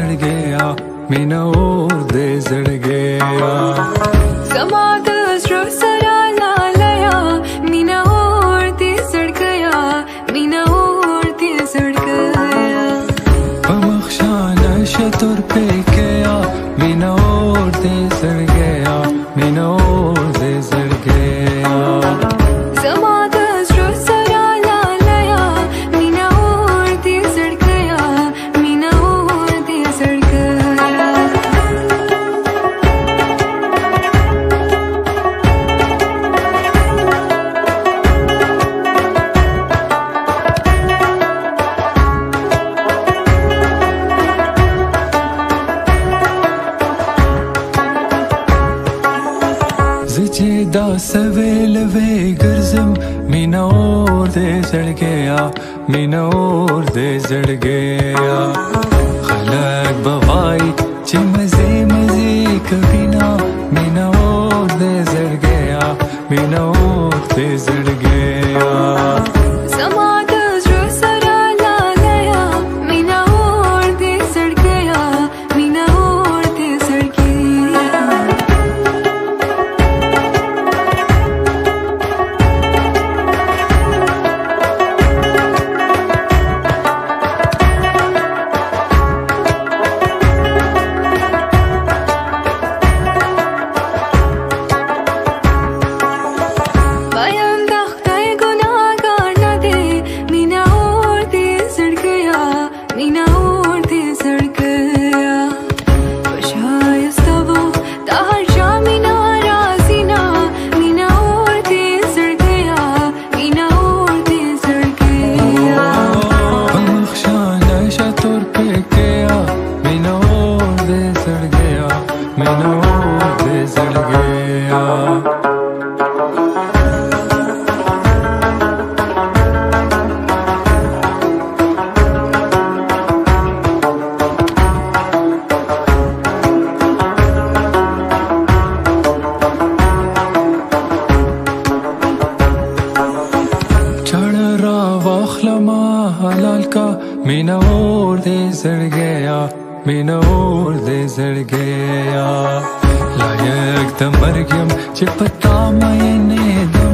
زړ گیا مینا اور دې زړ گیا زما د زړه سره لالیا مینا اور دې زړ گیا مینا اور دې زړ گیا په مخ شانه شتور پې کیا مینا اور دې زړ گیا مینا اور دې زړ گیا زما د زړه سره لالیا مینا اور دې زړ گیا مینا اور دې زړ گیا زچې دا سویل وې ګرځم مینا اور دې زړ گیا مینا اور دې زړ گیا خلک به وایي چې مزې مزې کوي نا مینا اور دې زړ گیا مینا اور دې زړ گیا زما د زړه سره لالیا مینا اور دې زړ گیا مینا اور دې زړ گیا وایم د خدای ګناهګار نه دی مینا اور دې زړ گیا مینا اور دې زړ گیا په شایسته و د هر چا مینا راځي نه مینا اور دې زړ گیا مینا اور دې زړ گیا په مخ شانه شتور پې کیا مینا اور دې زړ گیا مینا اور دې زړ گیا چڑ را واخلما حلال کا مینا اور دې زړ گیا مینا اور دې زړ گیا لایق د مرګ یم چې پتا مې نه